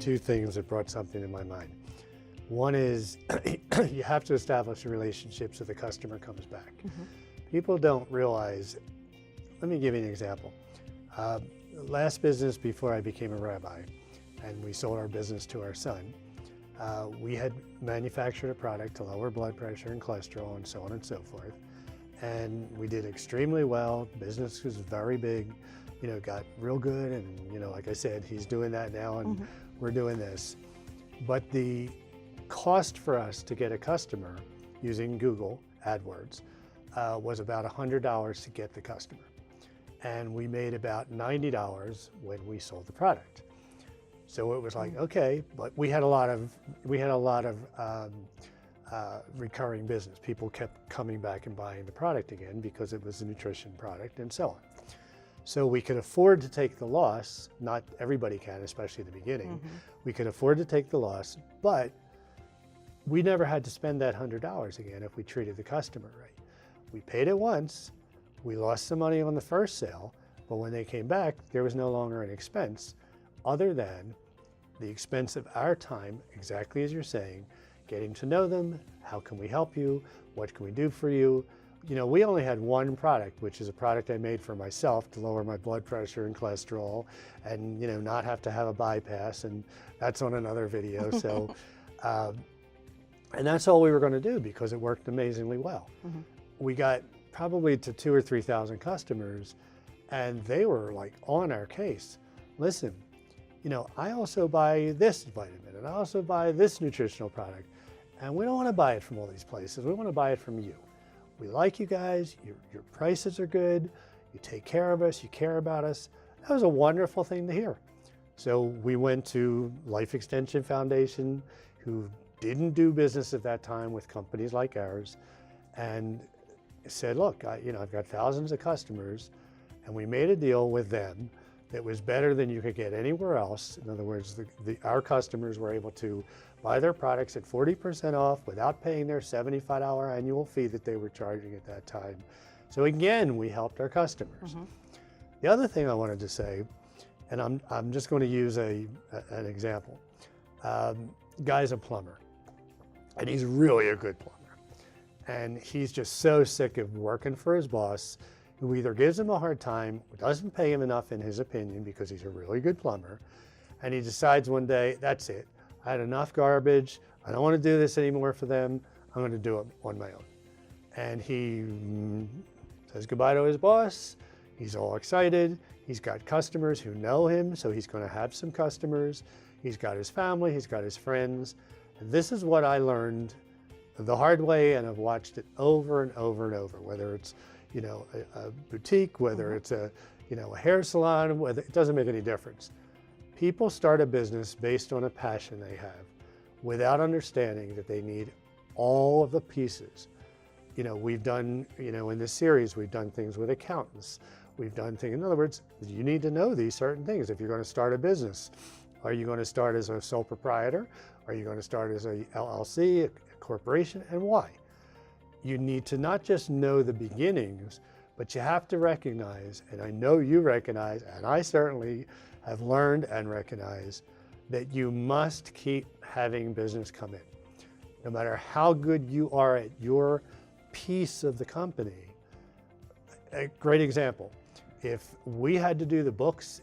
two things that brought something to my mind. One is you have to establish a relationship so the customer comes back. People don't realize, let me give you an example. Last business before I became a rabbi, and we sold our business to our son, we had manufactured a product to lower blood pressure and cholesterol and so on and so forth. And we did extremely well. Business was very big, got real good. And, like I said, he's doing that now and we're doing this. But the cost for us to get a customer using Google AdWords was about $100 to get the customer. And we made about $90 when we sold the product. So it was like, okay, but we had a lot of recurring business. People kept coming back and buying the product again because it was a nutrition product and so on. So we could afford to take the loss. Not everybody can, especially at the beginning. We could afford to take the loss, but we never had to spend that $100 again if we treated the customer right. We paid it once, we lost some money on the first sale, but when they came back, there was no longer an expense other than the expense of our time, exactly as you're saying, getting to know them, how can we help you, what can we do for you. We only had one product, which is a product I made for myself to lower my blood pressure and cholesterol and not have to have a bypass, and that's on another video. So, and that's all we were going to do because it worked amazingly well. We got probably to 2,000 or 3,000 customers, and they were like on our case. Listen, I also buy this vitamin and I also buy this nutritional product, and we don't want to buy it from all these places. We want to buy it from you. We like you guys, your prices are good, you take care of us, you care about us. That was a wonderful thing to hear. So we went to Life Extension Foundation, who didn't do business at that time with companies like ours, and said, look, I've got thousands of customers, and we made a deal with them that was better than you could get anywhere else. In other words, our customers were able to buy their products at 40% off without paying their $75 annual fee that they were charging at that time. So again, we helped our customers. The other thing I wanted to say, and I'm just going to use an example. Guy's a plumber, and he's really a good plumber. And he's just so sick of working for his boss, who either gives him a hard time, or doesn't pay him enough in his opinion because he's a really good plumber. And he decides one day, that's it. I had enough garbage. I don't want to do this anymore for them. I'm going to do it on my own. And he says goodbye to his boss. He's all excited. He's got customers who know him, so he's going to have some customers. He's got his family. He's got his friends. And this is what I learned the hard way, and I've watched it over and over and over, whether it's a boutique, whether it's a hair salon, whether it doesn't make any difference. People start a business based on a passion they have without understanding that they need all of the pieces. We've done, in this series, we've done things with accountants. We've done things, in other words, you need to know these certain things if you're going to start a business. Are you going to start as a sole proprietor? Are you going to start as a LLC, a corporation, and why? You need to not just know the beginnings, but you have to recognize, and I know you recognize, and I certainly have learned and recognized, that you must keep having business come in. No matter how good you are at your piece of the company. A great example, if we had to do the books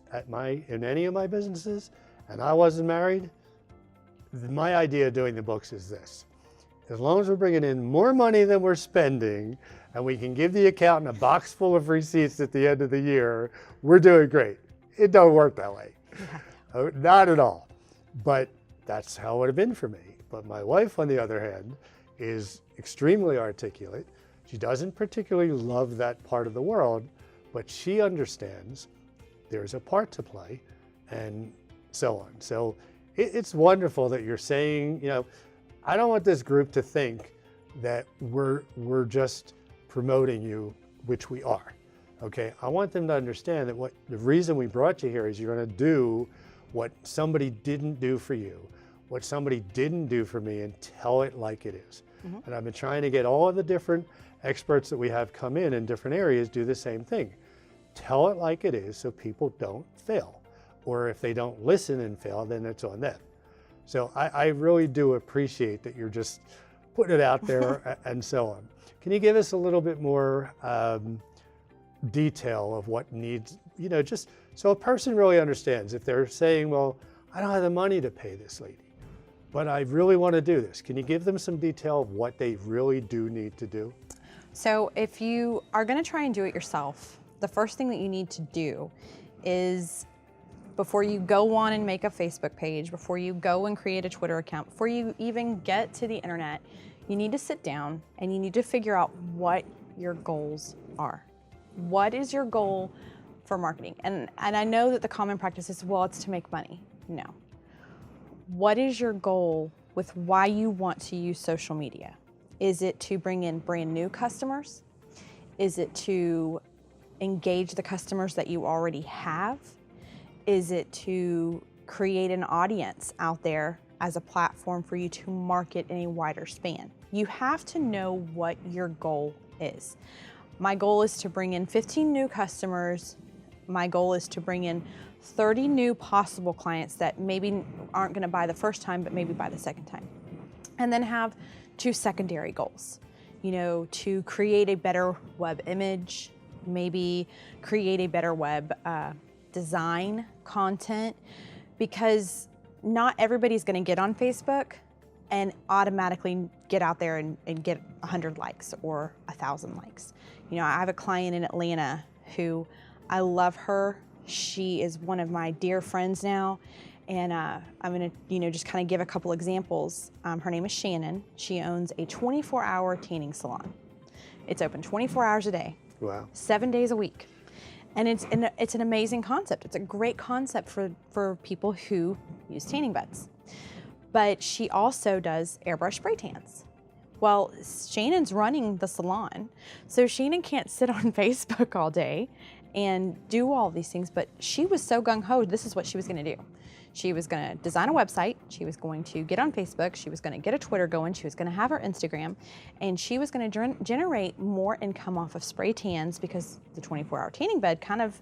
in any of my businesses and I wasn't married, my idea of doing the books is this. As long as we're bringing in more money than we're spending, and we can give the accountant a box full of receipts at the end of the year, we're doing great. It don't work that way. Not at all. But that's how it would have been for me. But my wife, on the other hand, is extremely articulate. She doesn't particularly love that part of the world, but she understands there's a part to play and so on. So it's wonderful that you're saying, I don't want this group to think that we're just promoting you, which we are. Okay, I want them to understand that the reason we brought you here is you're going to do what somebody didn't do for you, what somebody didn't do for me, and tell it like it is. And I've been trying to get all of the different experts that we have come in different areas do the same thing. Tell it like it is so people don't fail. Or if they don't listen and fail, then it's on them. So I really do appreciate that you're just putting it out there and so on. Can you give us a little bit more detail of what needs, just so a person really understands if they're saying, well, I don't have the money to pay this lady, but I really want to do this. Can you give them some detail of what they really do need to do? So if you are going to try and do it yourself, the first thing that you need to do is, before you go on and make a Facebook page, before you go and create a Twitter account, before you even get to the internet, you need to sit down and you need to figure out what your goals are. What is your goal for marketing? And I know that the common practice is, well, it's to make money. No. What is your goal with why you want to use social media? Is it to bring in brand new customers? Is it to engage the customers that you already have? Is it to create an audience out there as a platform for you to market in a wider span? You have to know what your goal is. My goal is to bring in 15 new customers. My goal is to bring in 30 new possible clients that maybe aren't going to buy the first time, but maybe buy the second time. And then have 2 secondary goals, to create a better web image, maybe create a better web design content, because not everybody's going to get on Facebook and automatically get out there and get 100 likes or 1,000 likes. I have a client in Atlanta who I love her. She is one of my dear friends now. And I'm going to, just kind of give a couple examples. Her name is Shannon. She owns a 24-hour tanning salon. It's open 24 hours a day. Wow. 7 days a week. And it's an amazing concept. It's a great concept for people who use tanning beds. But she also does airbrush spray tans. Well, Shannon's running the salon, so Shannon can't sit on Facebook all day and do all these things, but she was so gung-ho, this is what she was gonna do. She was gonna design a website, she was going to get on Facebook, she was gonna get a Twitter going, she was gonna have her Instagram, and she was gonna generate more income off of spray tans, because the 24-hour tanning bed kind of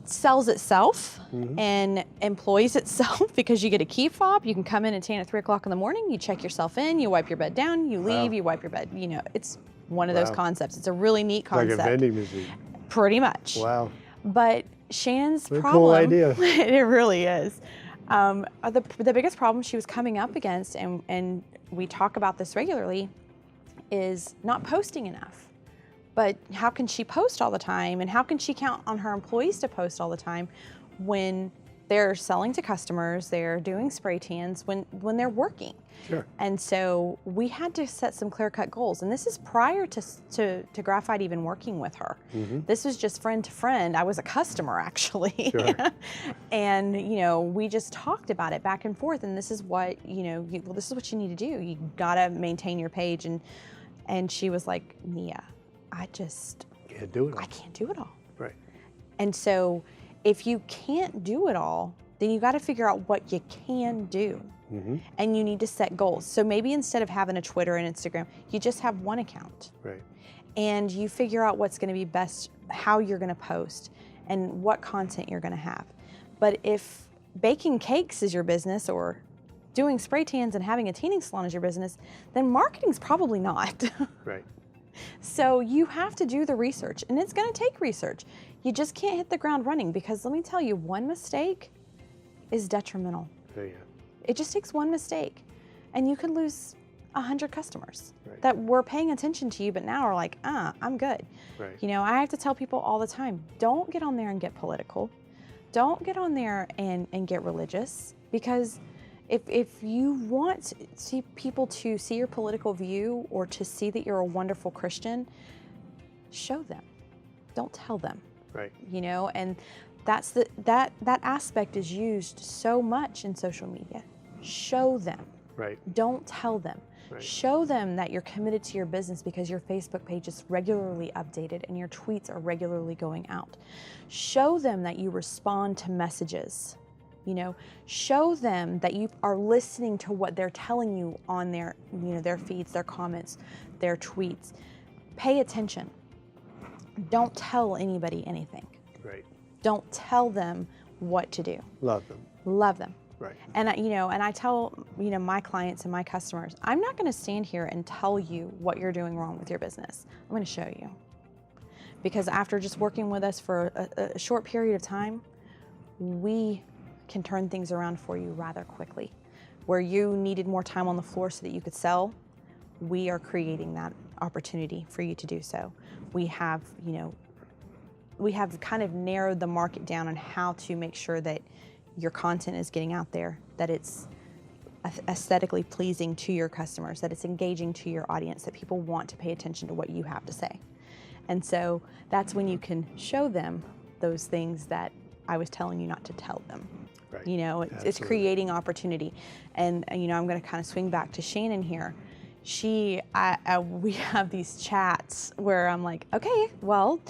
sells itself and employs itself, because you get a key fob, you can come in and tan at 3 o'clock in the morning, you check yourself in, you wipe your bed down, you leave, you wipe your bed. It's one of those concepts. It's a really neat concept. Like a vending machine. Pretty much. Wow. But Shannon's problem, cool idea. It really is. The biggest problem she was coming up against, and we talk about this regularly, is not posting enough. But how can she post all the time, and how can she count on her employees to post all the time when they're selling to customers, they're doing spray tans, when they're working? Sure. And so we had to set some clear-cut goals, and this is prior to Graphite even working with her. This was just friend to friend. I was a customer, actually. Sure. And we just talked about it back and forth, and this is what this is what you need to do. You gotta maintain your page, and she was like, Nia, I can't do it all. I can't do it all. Right. And so if you can't do it all, then you got to figure out what you can do. And you need to set goals. So maybe instead of having a Twitter and Instagram, you just have one account. Right. And you figure out what's going to be best, how you're going to post, and what content you're going to have. But if baking cakes is your business, or doing spray tans and having a tanning salon is your business, then marketing's probably not. Right. So you have to do the research, and it's going to take research. You just can't hit the ground running, because let me tell you, one mistake is detrimental. Yeah. It just takes one mistake, and you could lose 100 customers Right. that were paying attention to you, but now are like, I'm good. Right. I have to tell people all the time, don't get on there and get political. Don't get on there and get religious, because if you want people to see your political view, or to see that you're a wonderful Christian, show them. Don't tell them. Right. And that's that aspect is used so much in social media. Show them. Right. Don't tell them. Right. Show them that you're committed to your business, because your Facebook page is regularly updated and your tweets are regularly going out. Show them that you respond to messages. Show them that you are listening to what they're telling you on their, their feeds, their comments, their tweets. Pay attention. Don't tell anybody anything. Right. Don't tell them what to do. Love them. Love them. Right. And and I tell my clients and my customers, I'm not going to stand here and tell you what you're doing wrong with your business. I'm going to show you. Because after just working with us for a short period of time, we can turn things around for you rather quickly. Where you needed more time on the floor so that you could sell, we are creating that opportunity for you to do so. We have kind of narrowed the market down on how to make sure that your content is getting out there, that it's aesthetically pleasing to your customers, that it's engaging to your audience, that people want to pay attention to what you have to say. And so that's when you can show them those things that I was telling you not to tell them. Right. It's creating opportunity. And I'm going to kind of swing back to Shannon here. We have these chats where I'm like, okay, well,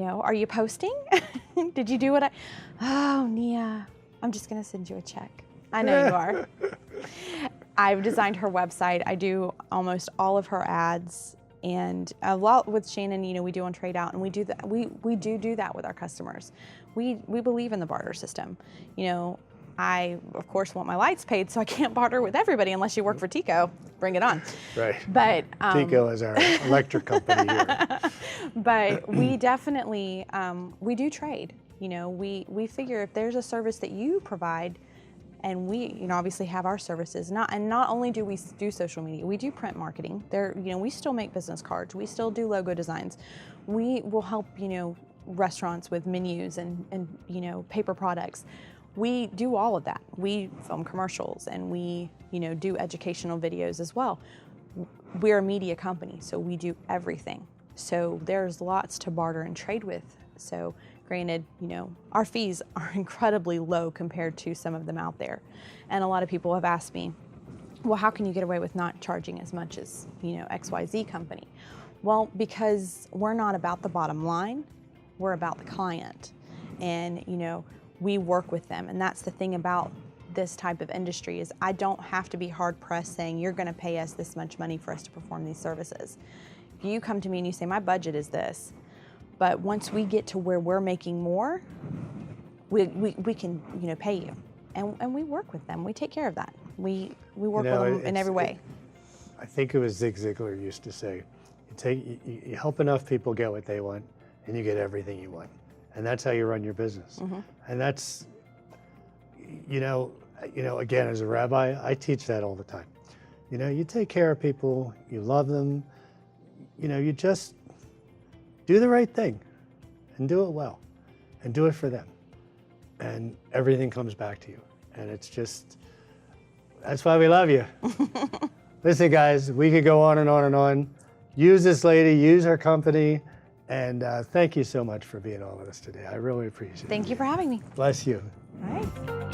are you posting? Did you do what oh, Nia, I'm just going to send you a check. I know you are. I've designed her website. I do almost all of her ads, and a lot with Shannon, we do on trade out, and we do that. We do that with our customers. We believe in the barter system. I, of course, want my lights paid, so I can't barter with everybody unless you work for TECO. Bring it on. Right. But TECO is our electric company here. But we definitely, we do trade. We figure if there's a service that you provide, and we, obviously have our services. Not only do we do social media, we do print marketing. We still make business cards. We still do logo designs. We will help, restaurants with menus and paper products. We do all of that. We film commercials, and we, do educational videos as well. We're a media company, so we do everything. So there's lots to barter and trade with. So granted, our fees are incredibly low compared to some of them out there. And a lot of people have asked me, well, how can you get away with not charging as much as, XYZ company? Well, because we're not about the bottom line, we're about the client. And, we work with them. And that's the thing about this type of industry is I don't have to be hard pressed saying you're going to pay us this much money for us to perform these services. If you come to me and you say my budget is this, but once we get to where we're making more, we can pay you, and we work with them. We take care of that. We work with them in every way. I think it was Zig Ziglar used to say, you help enough people get what they want, and you get everything you want. And that's how you run your business. Mm-hmm. And that's, again, as a rabbi, I teach that all the time. You take care of people, you love them, you just do the right thing and do it well and do it for them. And everything comes back to you. And it's just, that's why we love you. Listen, guys, we could go on and on and on. Use this lady, use her company. And thank you so much for being on with us today. I really appreciate it. Thank you for having me. Bless you. All right.